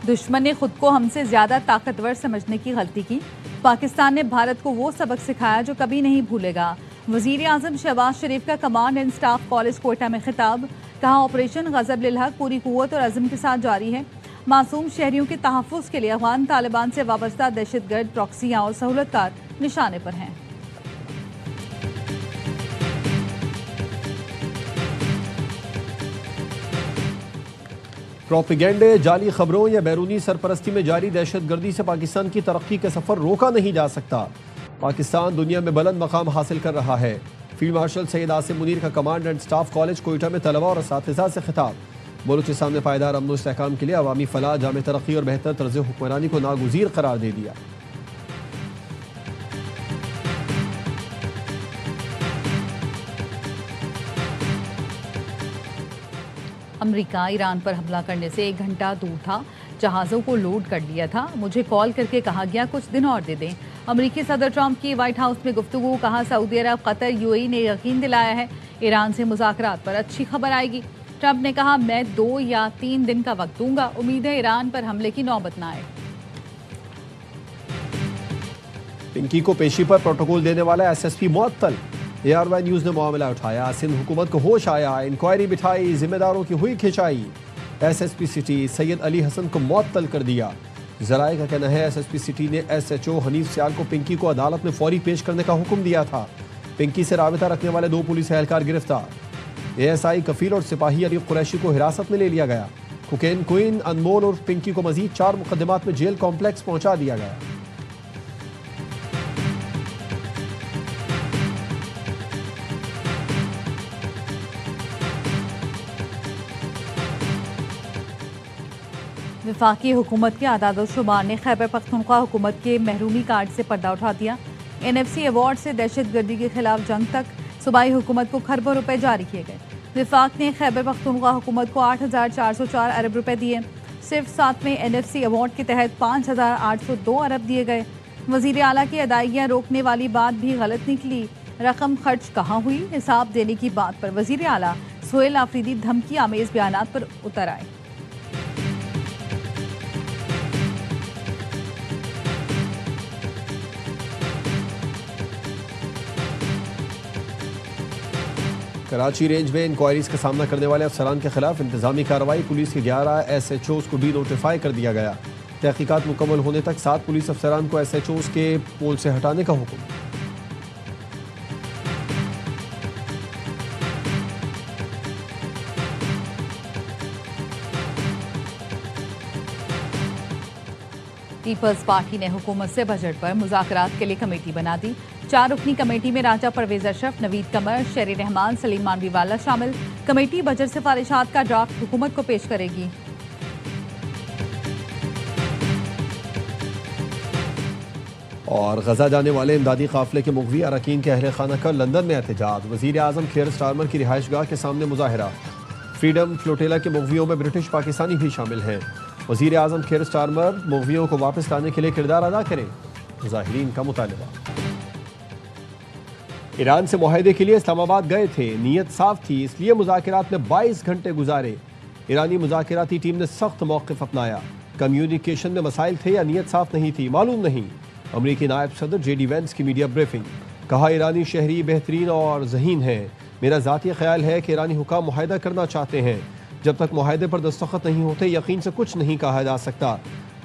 दुश्मन ने खुद को हमसे ज्यादा ताकतवर समझने की गलती की। पाकिस्तान ने भारत को वो सबक सिखाया जो कभी नहीं भूलेगा। वजीर आजम शहबाज शरीफ का command and staff college Quetta में खिताब। कहा, ऑपरेशन गजब लिल हक पूरी कुव्वत और अज़म के साथ जारी है। मासूम शहरियों के तहफ़्फ़ुज़ के लिए अफगान तालिबान से वाबस्ता दहशतगर्द प्रॉक्सियाँ और सहूलतकार निशाने पर हैं। प्रोपेगेंडे, जाली खबरों या बैरूनी सरपरस्ती में जारी दहशतगर्दी से पाकिस्तान की तरक्की का सफर रोका नहीं जा सकता। पाकिस्तान दुनिया में बुलंद मकाम हासिल कर रहा है। फील्ड मार्शल सैयद आसिम मुनीर का command and staff college Quetta में तलबा और असातिज़ा से खिताब। बलूचिस्तान में पायदार अमन इस्तेहकाम के लिए अवामी फलाह, जामे तरक्की और बेहतर तर्ज हुक्मरानी को नागुज़ीर करार दे दिया। अमेरिका ईरान पर हमला करने से 1 घंटा दूर था। जहाज़ों को लोड कर लिया था। मुझे कॉल करके कहा गया कुछ दिन और दे दें। अमेरिकी सदर ट्रंप की व्हाइट हाउस में गुफ्तगू। कहा, सऊदी अरब, कतर, यूएई ने यकीन दिलाया है ईरान से मुज़ाकरात पर अच्छी खबर आएगी। ट्रंप ने कहा, मैं 2 या 3 दिन का वक्त दूंगा। उम्मीद है ईरान पर हमले की नौबत न आए। पिंकी को पेशी पर प्रोटोकॉल देने वाला एसएसपी मुअत्तल। ARY न्यूज़ ने मामला उठाया। सिंध हुकूमत को होश आया, इंक्वायरी बिठाई, जिम्मेदारों की हुई खिंचाई। SSP सिटी सैयद अली हसन को मुअत्तल कर दिया। जराए का कहना है SSP सिटी ने SHO हनीफ सियाल को पिंकी को अदालत में फौरी पेश करने का हुक्म दिया था। पिंकी से राबिता रखने वाले 2 पुलिस एहलकार गिरफ्तार। ASI कफील और सिपाही अली कुरैशी को हिरासत में ले लिया गया। कोकेन क्वीन अनमोल और पिंकी को मजीद 4 मुकदमात में जेल कॉम्प्लेक्स पहुंचा दिया गया। वफाकी हुकूमत के आदाद-ओ-शुमार ने खैबर पख्तूनख्वा हुकूमत के महरूमी कार्ड से पर्दा उठा दिया। NFC अवार्ड से दहशतगर्दी के खिलाफ जंग तक सूबाई हुकूमत को खरबों रुपए जारी किए गए। वफाक ने खैबर पख्तूनख्वा हुकूमत को 8,404 अरब रुपए दिए। सिर्फ 7वें NFC अवार्ड के तहत 5,802 अरब दिए गए। वजीर आला की अदायगियाँ रोकने वाली बात भी गलत निकली। रकम खर्च कहाँ हुई, हिसाब देने की बात पर वजीर आला सुहेल आफरीदी धमकी आमेज बयानात पर उतर आए। कराची रेंज में इंक्वायरीज का सामना करने वाले अफसरान के खिलाफ इंतजामी कार्रवाई। पुलिस के 11 SHOs को डी नोटिफाई कर दिया गया। तहकीकात मुकम्मल होने तक 7 पुलिस अफसरान को SHOs के पोल से हटाने का हुक्म। पीपल्स पार्टी ने हुकूमत से बजट पर मुज़ाकरात के लिए कमेटी बना दी। 4 रुकनी कमेटी में राजा परवेज अशरफ, नवीद कमर, शेरी रहमान, सलीम मानवीवाला शामिल। कमेटी बजट सिफारिशात का ड्राफ्ट हुकूमत को पेश करेगी। और गजा जाने वाले इमदादी काफिले के मुगवी अरकान के अहले खाना का लंदन में एहतजाज। वजीर आजम केयर स्टारमर की रिहाइशगाह के सामने मुजाहरा। फ्रीडम फ्लोटेला के मुगवियों में ब्रिटिश पाकिस्तानी भी शामिल हैं। वजीर आजम केयर स्टारमर मुगवियों को वापस लाने के लिए किरदार अदा करें, मुजाहिरीन का मुतालबा। ईरान से मुआहदे के लिए इस्लामाबाद गए थे, नीयत साफ थी, इसलिए मुज़ाकरात में 22 घंटे गुजारे। ईरानी मुज़ाकराती टीम ने सख्त मौक़िफ़ अपनाया। कम्युनिकेशन में मसाइल थे या नीयत साफ नहीं थी, मालूम नहीं। अमरीकी नायब सदर JD वेंस की मीडिया ब्रीफिंग। कहा, ईरानी शहरी बेहतरीन और ज़हीन है। मेरा ज़ाती ख्याल है कि ईरानी हुकाम मुआहदा करना चाहते हैं। जब तक मुआहदे पर दस्तखत नहीं होते यकीन से कुछ नहीं कहा जा सकता।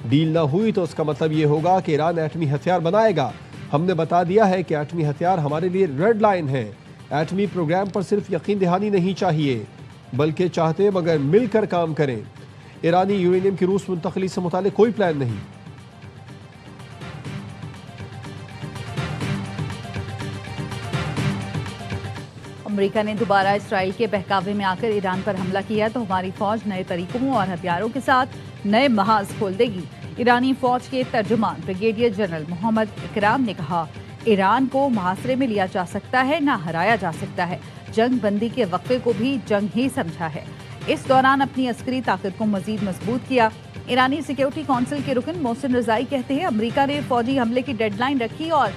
डील ना हुई तो उसका मतलब ये होगा कि ईरान एटमी हथियार बनाएगा। हमने बता दिया है कि एटमी हथियार हमारे लिए रेड लाइन है। एटमी प्रोग्राम पर सिर्फ यकीन दहानी नहीं चाहिए, बल्कि चाहते मगर मिलकर काम करें। ईरानी यूरेनियम की रूस मुंतकली से मुतालिक कोई प्लान नहीं। अमेरिका ने दोबारा इसराइल के बहकावे में आकर ईरान पर हमला किया तो हमारी फौज नए तरीकों और हथियारों के साथ नए महाज खोल देगी। ईरानी फौज के तर्जुमान ब्रिगेडियर जनरल मोहम्मद इकराम ने कहा, ईरान को मुहासरे में लिया जा सकता है, ना हराया जा सकता है। जंग बंदी के वक्फे को भी जंग ही समझा है। इस दौरान अपनी अस्करी ताकत को मजीद मजबूत किया। ईरानी सिक्योरिटी काउंसिल के रुकन मोहसिन रजाई कहते हैं, अमेरिका ने फौजी हमले की डेडलाइन रखी और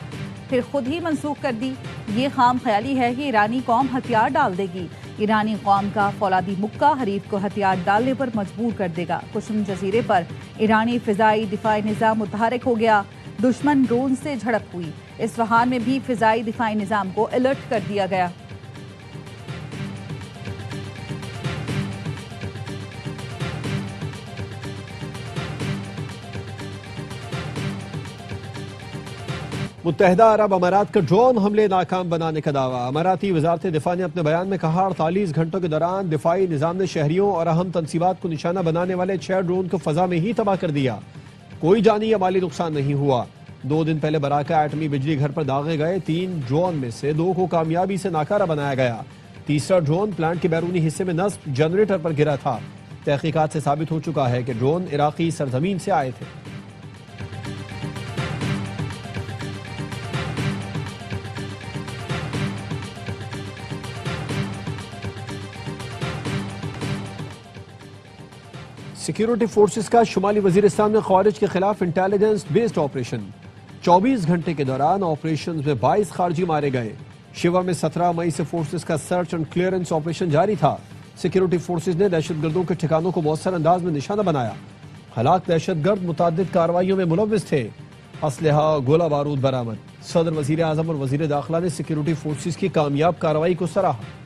फिर खुद ही मनसूख कर दी। ये खाम ख्याली है कि ईरानी कौम हथियार डाल देगी। ईरानी कौम का फौलादी मुक्का हरीफ को हथियार डालने पर मजबूर कर देगा। कुशम जजीरे पर ईरानी फिजाई दिफाई निज़ाम मुतहरिक हो गया। दुश्मन ड्रोन से झड़प हुई। इस्फहान में भी फिजाई दिफाई निज़ाम को अलर्ट कर दिया गया। मुत्तहिदा अरब अमारात का ड्रोन हमले नाकाम बनाने का दावा। अमाराती वजारत दिफा ने अपने बयान में कहा 48 घंटों के दौरान दिफाई निज़ाम ने शहरियों और अहम तनसीबात को निशाना बनाने वाले 6 ड्रोन को फजा में ही तबाह कर दिया। कोई जानी या माली नुकसान नहीं हुआ। 2 दिन पहले बराका एटमी बिजली घर पर दागे गए 3 ड्रोन में से 2 को कामयाबी से नाकारा बनाया गया। तीसरा ड्रोन प्लांट के बैरूनी हिस्से में नस्ब जनरेटर पर गिरा था। तहकीकात से साबित हो चुका है कि ड्रोन इराकी सरजमीन से आए थे। सिक्योरिटी फोर्सेस का शुमाली वजीरिस्तान में खारिज के खिलाफ इंटेलिजेंस बेस्ड ऑपरेशन। 24 घंटे के दौरान ऑपरेशन में 22 खारजी मारे गए। शिवा में 17 मई से फोर्सेस का सर्च एंड क्लियरेंस ऑपरेशन जारी था। सिक्योरिटी फोर्सेस ने दहशतगर्दों के ठिकानों को मौसर अंदाज में निशाना बनाया। हलाक दहशतगर्द मुतादिद कार्रवाइयों में मुलव्विस थे। असलहा गोला बारूद बरामद। सदर वजीर आजम और वजीर दाखिला ने सिक्योरिटी फोर्सेस की कामयाब कार्रवाई को सराहा।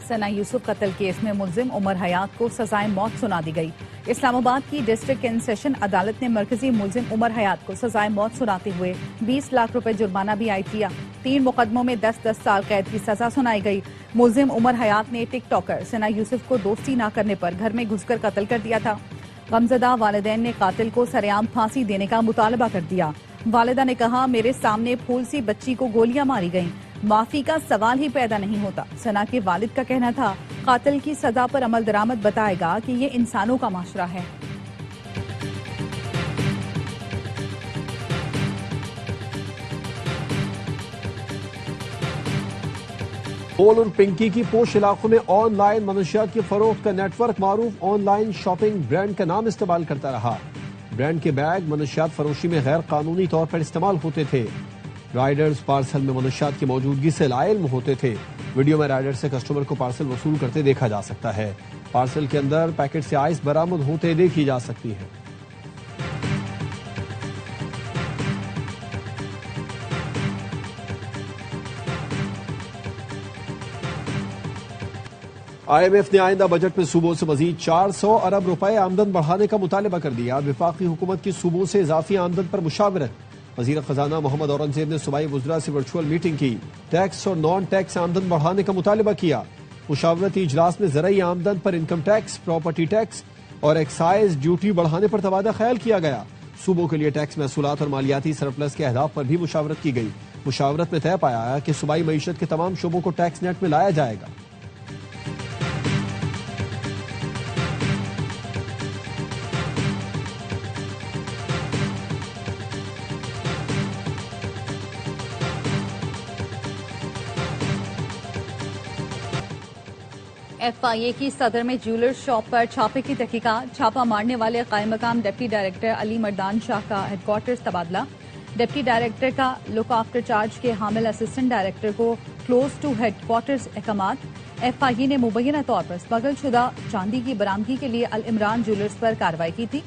सना यूसुफ कत्ल केस में मुलजिम उमर हयात को सजाए मौत सुना दी गई। इस्लामाबाद की डिस्ट्रिक्ट इन सेशन अदालत ने मरकजी मुलजिम उमर हयात को सजाए मौत सुनाते हुए 20 लाख रुपए जुर्माना भी आयद किया। 3 मुकदमों में 10-10 साल कैद की सजा सुनाई गई। मुलजिम उमर हयात ने टिकटॉकर सना यूसुफ को दोस्ती न करने पर घर में घुसकर कत्ल कर दिया था। गमजदा वालिदैन ने कातिल को सरेआम फांसी देने का मुतालबा कर दिया। वालिदा ने कहा, मेरे सामने फूल सी बच्ची को गोलियां मारी गईं, माफी का सवाल ही पैदा नहीं होता। सना के वालिद का कहना था, कातिल की सजा पर अमल दरामद बताएगा कि ये इंसानों का माशरा है। पोल और पिंकी की पोश इलाकों में ऑनलाइन मनशियात की फरोख्त का नेटवर्क मारूफ ऑनलाइन शॉपिंग ब्रांड का नाम इस्तेमाल करता रहा। ब्रांड के बैग मनशियात फरोशी में गैर कानूनी तौर पर इस्तेमाल होते थे। राइडर्स पार्सल में मनशियात की मौजूदगी से लाइल्म होते थे। वीडियो में राइडर से कस्टमर को पार्सल वसूल करते देखा जा सकता है। पार्सल के अंदर पैकेट से आइस बरामद होते देखी जा सकती है। IMF ने आइंदा बजट में सूबों से मजीद 400 अरब रुपए आमदन बढ़ाने का मुतालबा कर दिया। विफाकी हुकूमत की सूबों से इजाफी आमदन पर मुशावरत। वजीर खजाना मोहम्मद औरंगजेब ने सूबाई वज़रा से वर्चुअल मीटिंग की। टैक्स और नॉन टैक्स आमदन बढ़ाने का मुतालबा किया। मुशावरती इजलास में ज़राई आमदन पर इनकम टैक्स, प्रॉपर्टी टैक्स और एक्साइज ड्यूटी बढ़ाने पर तबादला ख्याल किया गया। सूबों के लिए टैक्स महसूलात और मालियाती सरप्लस के अहदाफ पर भी मुशावरत की गई। मुशावरत में तय पाया कि सूबाई मईशत के तमाम शोबों को टैक्स नेट में लाया जाएगा। FIA की सदर में ज्वेलर्स शॉप पर छापे की तहकीकात। छापा मारने वाले कायम मकाम डिप्टी डायरेक्टर अली मर्दान शाह का हेडक्वार्टर्स तबादला। डिप्टी डायरेक्टर का लुक आफ्टर चार्ज के हामिल असिस्टेंट डायरेक्टर को क्लोज टू हेडक्वार्टर्स अहकामात। FIA ने मुबैना तौर पर स्मगलशुदा चांदी की बरामदगी के लिए अल इमरान ज्वेलर्स पर कार्रवाई की थी।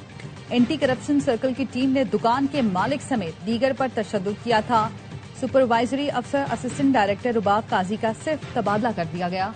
एंटी करप्शन सर्कल की टीम ने दुकान के मालिक समेत दीगर पर तशद्दुद किया था। सुपरवाइजरी अफसर असिस्टेंट डायरेक्टर रुबाब काजी का सिर्फ तबादला कर दिया गया।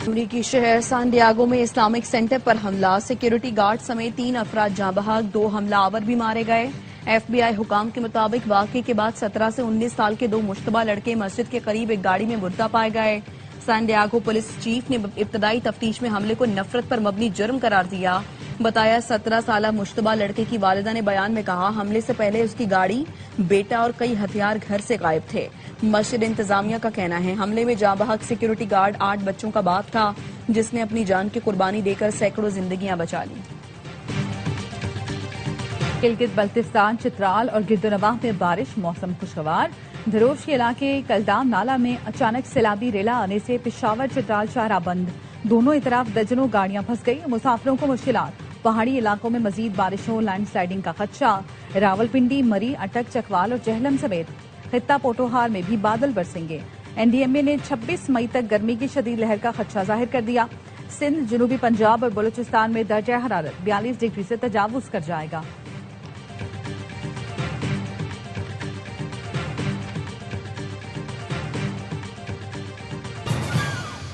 अमरीकी शहर सैन डिएगो में इस्लामिक सेंटर पर हमला। सिक्योरिटी गार्ड समेत 3 अफराद जाँ बहक, 2 हमलावर भी मारे गए। FBI हुकाम के मुताबिक वाकये के बाद 17 से 19 साल के 2 मुश्तबा लड़के मस्जिद के करीब एक गाड़ी में मुर्दा पाए गए। सैन डिएगो पुलिस चीफ ने इब्तदाई तफ्तीश में हमले को नफरत पर मबनी जुर्म करार दिया। बताया 17 साला मुश्तबा लड़के की वालिदा ने बयान में कहा, हमले से पहले उसकी गाड़ी, बेटा और कई हथियार घर से गायब थे। मस्जिद इंतजामिया का कहना है हमले में जाँ बहक सिक्योरिटी गार्ड 8 बच्चों का बाप था, जिसने अपनी जान की कुर्बानी देकर सैकड़ों जिंदगियां बचा ली। गिलगित बल्तिस्तान, चित्राल और गिरदोनवाह में बारिश, मौसम खुशगवार। धरोश के इलाके कलदाम नाला में अचानक सैलाबी रेला आने से पेशावर चित्राल शाहराह बंद। दोनों ही तरफ दर्जनों गाड़ियां फंस गई। मुसाफिरों को मुश्किलात। पहाड़ी इलाकों में मजीद बारिशों, लैंडस्लाइडिंग का खदशा। रावलपिंडी, मरी, अटक, चकवाल और जहलम समेत खित्ता पोटोहार में भी बादल बरसेंगे। एनडीएमए ने 26 मई तक गर्मी की शदीद लहर का खदशा जाहिर कर दिया। सिंध, जनूबी पंजाब और बलूचिस्तान में दर्जा हरारत 42 डिग्री से तजावुज कर जाएगा।